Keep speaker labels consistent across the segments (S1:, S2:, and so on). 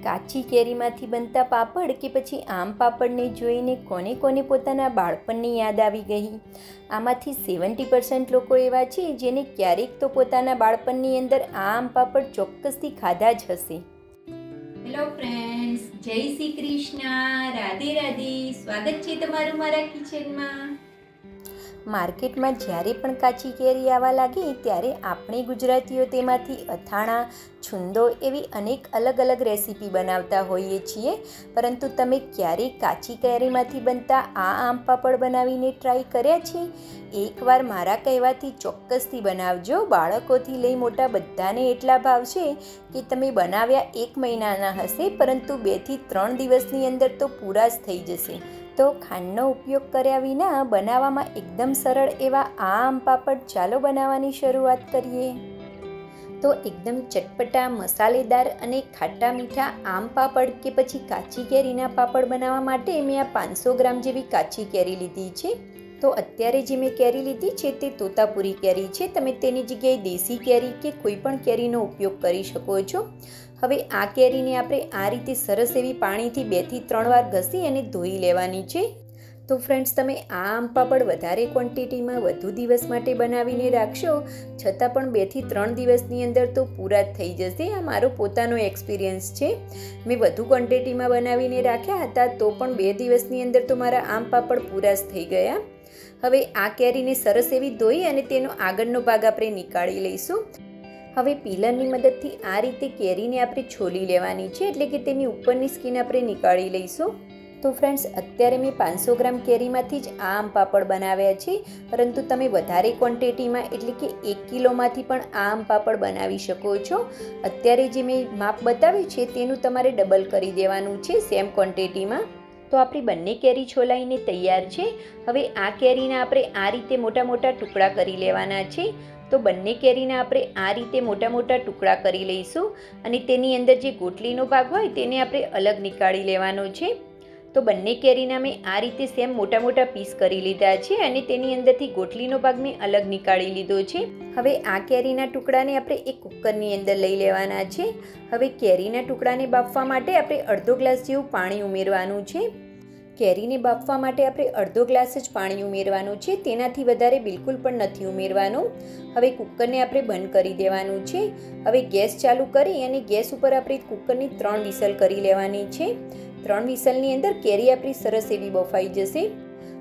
S1: કાચી કેરીમાંથી બનતા પાપડ કે પછી આમ પાપડને જોઈને કોને કોને પોતાના બાળપણની યાદ આવી ગઈ? આમાંથી 70% લોકો એવા છે જેને ક્યારેક તો પોતાના બાળપણની અંદર આમ પાપડ ચોક્કસથી ખાધા જ હશે.
S2: હેલો ફ્રેન્ડ્સ, જય શ્રી કૃષ્ણ, રાધે રાધે. સ્વાગત છે તમારું મારા કિચનમાં.
S1: માર્કેટમાં જ્યારે પણ કાચી કેરી આવવા લાગે ત્યારે આપણે ગુજરાતીઓ તેમાંથી અથાણા, છુંદો એવી અનેક અલગ અલગ રેસીપી બનાવતા હોઈએ છીએ. પરંતુ તમે ક્યારેય કાચી કેરીમાંથી બનતા આ આમ પાપડ બનાવીને ટ્રાય કર્યા છે? એકવાર મારા કહેવાથી ચોક્કસથી બનાવજો. બાળકોથી લઈ મોટા બધાને એટલા ભાવશે કે તમે બનાવ્યા 1 મહિનાના હશે, પરંતુ 2 થી 3 દિવસની અંદર તો પૂરા જ થઈ જશે. તો ખાંડનો ઉપયોગ કર્યા વિના બનાવવામાં એકદમ સરળ એવા આ આમ પાપડ ચાલો બનાવવાની શરૂઆત કરીએ. તો એકદમ ચટપટા, મસાલેદાર અને ખાટા મીઠા આમ પાપડ કે પછી કાચી કેરીના પાપડ બનાવવા માટે મેં આ 500 ગ્રામ જેવી કાચી કેરી લીધી છે. તો અત્યારે જે મેં કેરી લીધી છે તે તોતાપુરી કેરી છે. તમે તેની જગ્યાએ દેશી કેરી કે કોઈ પણ કેરીનો ઉપયોગ કરી શકો છો. હવે આ કેરીને આપણે આ રીતે સરસ એવી પાણીથી 2 થી 3 વાર ઘસી અને ધોઈ લેવાની છે. તો ફ્રેન્ડ્સ, તમે આ આમ પાપડ વધારે ક્વોન્ટિટીમાં વધુ દિવસ માટે બનાવીને રાખશો છતાં પણ 2 થી 3 દિવસની અંદર તો પૂરા જ થઈ જશે. આ મારો પોતાનો એક્સપિરિયન્સ છે. મેં વધુ ક્વોન્ટિટીમાં બનાવીને રાખ્યા હતા તો પણ 2 દિવસની અંદર તો મારા આમ પાપડ પૂરા જ થઈ ગયા. હવે આ કેરીને સરસ એવી ધોઈ અને તેનો આગળનો ભાગ આપણે નીકાળી લઈશું. હવે પીલરની મદદથી આ રીતે કેરીને આપણે છોલી લેવાની છે, એટલે કે તેની ઉપરની સ્કીન આપણે નીકાળી લઈશું. તો ફ્રેન્ડ્સ, અત્યારે મેં 500 ગ્રામ કેરીમાંથી જ આ આમ પાપડ બનાવ્યા છે, પરંતુ તમે વધારે ક્વોન્ટિટીમાં એટલે કે 1 કિલોમાંથી પણ આ આમ પાપડ બનાવી શકો છો. અત્યારે જે મેં માપ બતાવ્યું છે તેનું તમારે ડબલ કરી દેવાનું છે સેમ ક્વોન્ટિટીમાં. તો આપણી બંને કેરી છોલાઈને તૈયાર છે. હવે આ કેરીના આપણે આ રીતે મોટા મોટા ટુકડા કરી લેવાના છે. તો બંને કેરીના આપણે આ રીતે મોટા મોટા ટુકડા કરી લઈશું અને તેની અંદર જે ગોટલીનો ભાગ હોય તેને આપણે અલગ નીકાળી લેવાનો છે. તો બંને કેરીના મેં આ રીતે સેમ મોટા મોટા પીસ કરી લીધા છે અને તેની અંદરથી ગોટલીનો ભાગ મેં અલગ નીકાળી લીધો છે. હવે આ કેરીના ટુકડાને આપણે એક કુકરની અંદર લઈ લેવાના છે. હવે કેરીના ટુકડાને બાફવા માટે આપણે અડધો ગ્લાસ જેવું પાણી ઉમેરવાનું છે. કેરીને બાફવા માટે આપણે અડધો ગ્લાસ જ પાણી ઉમેરવાનું છે, તેનાથી વધારે બિલકુલ પણ નથી ઉમેરવાનું. હવે કુકરને આપણે બંધ કરી દેવાનું છે. હવે ગેસ ચાલુ કરી અને ગેસ ઉપર આપણે કુકરની 3 વિસલ કરી લેવાની છે. 3 વિસલની અંદર કેરી આપણી સરસ એવી બફાઈ જશે.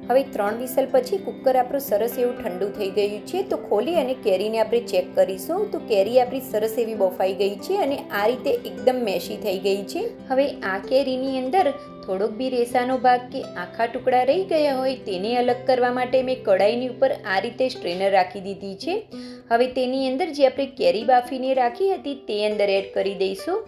S1: હવે 3 વિસલ પછી કુકર આપણું સરસ એવું ઠંડુ થઈ ગયું છે. તો ખોલી અને કેરીને આપણે ચેક કરીશું. તો કેરી આપણી સરસ એવી બફાઈ ગઈ છે અને આ રીતે એકદમ મેશી થઈ ગઈ છે. હવે આ કેરીની અંદર થોડોક બી રેસાનો ભાગ કે આખા ટુકડા રહી ગયા હોય તેને અલગ કરવા માટે મેં કઢાઈની ઉપર આ રીતે સ્ટ્રેનર રાખી દીધી છે. હવે તેની અંદર જે આપણે કેરી બાફીને રાખી હતી તે અંદર એડ કરી દઈશું.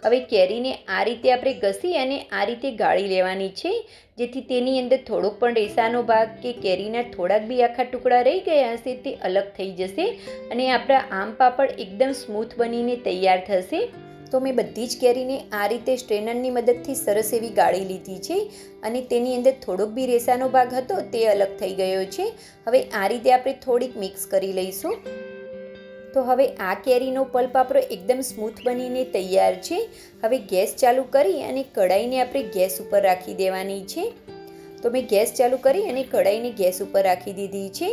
S1: હવે કેરીને આ રીતે આપણે ઘસી અને આ રીતે ગાળી લેવાની છે, જેથી તેની અંદર થોડોક પણ રેસાનો ભાગ કે કેરીના થોડાક બી આખા ટુકડા રહી ગયા હશે તે અલગ થઈ જશે અને આપણા આમ પાપડ એકદમ સ્મૂથ બનીને તૈયાર થશે. તો મેં બધી જ કેરીને આ રીતે સ્ટ્રેનરની મદદથી સરસ એવી ગાળી લીધી છે અને તેની અંદર થોડોક બી રેસાનો ભાગ હતો તે અલગ થઈ ગયો છે. હવે આ રીતે આપણે થોડીક મિક્સ કરી લઈશું. તો હવે આ કેરીનો પલ્પ આપણો એકદમ સ્મૂથ બનીને તૈયાર છે. હવે ગેસ ચાલુ કરી અને કઢાઈને આપણે ગેસ ઉપર રાખી દેવાની છે. તો મેં ગેસ ચાલુ કરી અને કઢાઈને ગેસ ઉપર રાખી દીધી છે.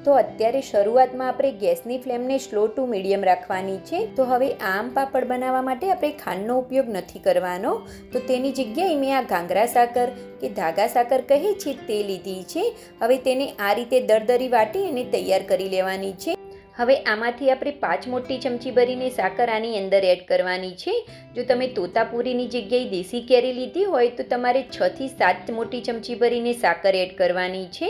S1: તો અત્યારે શરૂઆતમાં આપણે ગેસની ફ્લેમને સ્લો ટુ મીડિયમ રાખવાની છે. તો હવે આમ પાપડ બનાવવા માટે આપણે ખાંડનો ઉપયોગ નથી કરવાનો. તો તેની જગ્યાએ મેં આ ઘાંગરા સાકર કે ધાગા સાકર કહે છે તે લીધી છે. હવે તેને આ રીતે દરદરી વાટી અને તૈયાર કરી લેવાની છે. હવે આમાંથી આપણે 5 મોટી ચમચી ભરીને સાકર આની અંદર એડ કરવાની છે. જો તમે તોતાપુરીની જગ્યાએ દેશી કેરી લીધી હોય તો તમારે 6 થી 7 મોટી ચમચી ભરીને સાકર એડ કરવાની છે.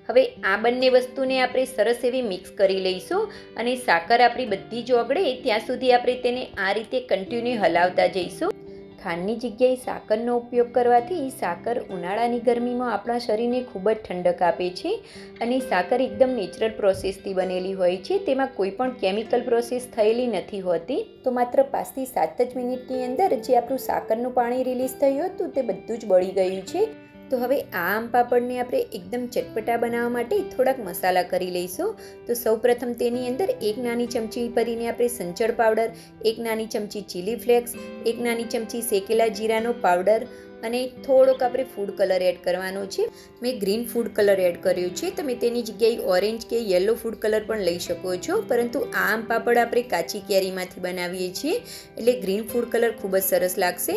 S1: હવે આ બંને વસ્તુને આપણે સરસ એવી મિક્સ કરી લઈશું અને સાકર આપણી બધી જ ઓગળે ત્યાં સુધી આપણે તેને આ રીતે કન્ટિન્યુ હલાવતા જઈશું. ખાંડની જગ્યાએ સાકરનો ઉપયોગ કરવાથી સાકર ઉનાળાની ગરમીમાં આપણા શરીરને ખૂબ જ ઠંડક આપે છે અને સાકર એકદમ નેચરલ પ્રોસેસથી બનેલી હોય છે. તેમાં કોઈ પણ કેમિકલ પ્રોસેસ થયેલી નથી હોતી. તો માત્ર 5 થી 7 જ મિનિટની અંદર જે આપણું સાકરનું પાણી રિલીઝ થયું હતું તે બધું જ બળી ગયું છે. તો હવે આ આમ પાપડને આપણે એકદમ ચટપટા બનાવવા માટે થોડાક મસાલા કરી લઈશું. તો સૌપ્રથમ તેની અંદર 1 નાની ચમચી ભરીને આપણે સંચળ પાવડર, 1 નાની ચમચી ચીલી ફ્લેક્સ, 1 નાની ચમચી શેકેલા જીરાનો પાવડર અને થોડોક આપણે ફૂડ કલર એડ કરવાનો છે. મેં ગ્રીન ફૂડ કલર એડ કર્યો છે. તમે તેની જગ્યાએ ઓરેન્જ કે યલો ફૂડ કલર પણ લઈ શકો છો, પરંતુ આ આમ પાપડ આપણે કાચી કેરીમાંથી બનાવીએ છીએ એટલે ગ્રીન ફૂડ કલર ખૂબ જ સરસ લાગશે.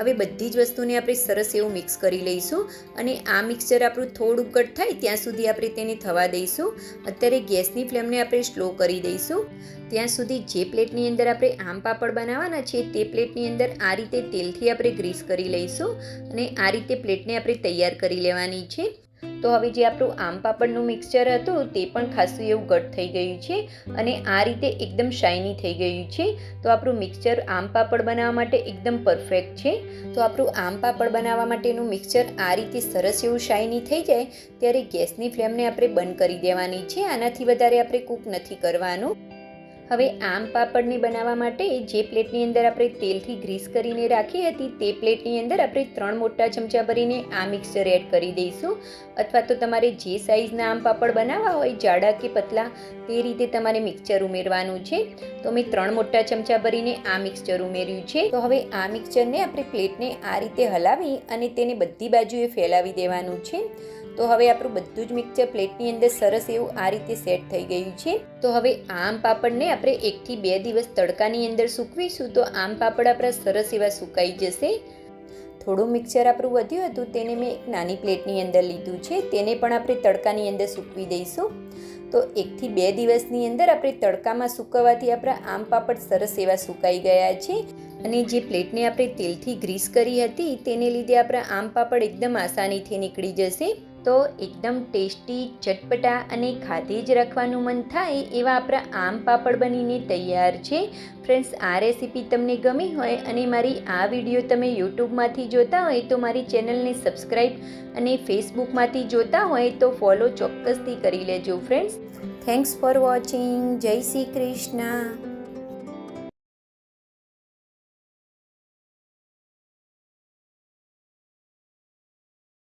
S1: હવે બધી જ વસ્તુને આપણે સરસ એવું મિક્સ કરી લઈશું અને આ મિક્સચર આપણું થોડું ઘટ થાય ત્યાં સુધી આપણે તેને થવા દઈશું. અત્યારે ગેસની ફ્લેમને આપણે સ્લો કરી દઈશું. ત્યાં સુધી જે પ્લેટની અંદર આપણે આમ પાપડ બનાવવાના છે તે પ્લેટની અંદર આ રીતે તેલથી આપણે ગ્રીસ કરી લઈશું અને આ રીતે પ્લેટને આપણે તૈયાર કરી લેવાની છે. તો હવે જે આપણું આમ પાપડનું મિક્સચર હતું તે પણ ખાસું એવું ઘટ થઈ ગયું છે અને આ રીતે એકદમ શાઇની થઈ ગયું છે. તો આપણું મિક્સચર આમ પાપડ બનાવવા માટે એકદમ પરફેક્ટ છે. તો આપણું આમ પાપડ બનાવવા માટેનું મિક્સચર આ રીતે સરસ એવું શાઇની થઈ જાય ત્યારે ગેસની ફ્લેમને આપણે બંધ કરી દેવાની છે. આનાથી વધારે આપણે કૂક નથી કરવાનું. હવે આમ પાપડને બનાવવા માટે જે પ્લેટની અંદર આપણે તેલથી ગ્રીસ કરીને રાખી હતી તે પ્લેટની અંદર આપણે 3 મોટા ચમચા ભરીને આ મિક્સચર એડ કરી દઈશું. અથવા તો તમારે જે સાઇઝના આમ પાપડ બનાવવા હોય, જાડા કે પતલા, તે રીતે તમારે મિક્સચર ઉમેરવાનું છે. તો મેં 3 મોટા ચમચા ભરીને આ મિક્સચર ઉમેર્યું છે. તો હવે આ મિક્સચરને આપણે પ્લેટને આ રીતે હલાવી અને તેને બધી બાજુએ ફેલાવી દેવાનું છે. તો હવે આપણું બધું જ મિક્સચર પ્લેટની અંદર સરસ એવું આ રીતે સેટ થઈ ગયું છે. તો હવે આમ પાપડને આપણે 1 થી 2 દિવસ તડકાની અંદર સૂકવીશું તો આમ પાપડ આપણા સરસ એવા સુકાઈ જશે. થોડું મિક્સચર આપણું વધ્યું હતું તેને મેં એક નાની પ્લેટની અંદર લીધું છે. તેને પણ આપણે તડકાની અંદર સૂકવી દઈશું. તો 1 થી 2 દિવસની અંદર આપણે તડકામાં સૂકવવાથી આપણા આમ પાપડ સરસ એવા સુકાઈ ગયા છે અને જે પ્લેટને આપણે તેલથી ગ્રીસ કરી હતી તેને લીધે આપણા આમ પાપડ એકદમ આસાનીથી નીકળી જશે. તો એકદમ ટેસ્ટી, ચટપટા અને ખાધે જ રાખવાનું મન થાય એવા આપણા આમ પાપડ બનીને તૈયાર છે. ફ્રેન્ડ્સ, આ રેસીપી તમને ગમી હોય અને મારી આ વિડીયો તમે યુટ્યુબમાંથી જોતા હોય તો મારી ચેનલને સબસ્ક્રાઈબ અને ફેસબુકમાંથી જોતા હોય તો ફોલો ચોક્કસથી કરી લેજો ફ્રેન્ડ્સ. Thanks for watching. જય શ્રી કૃષ્ણ.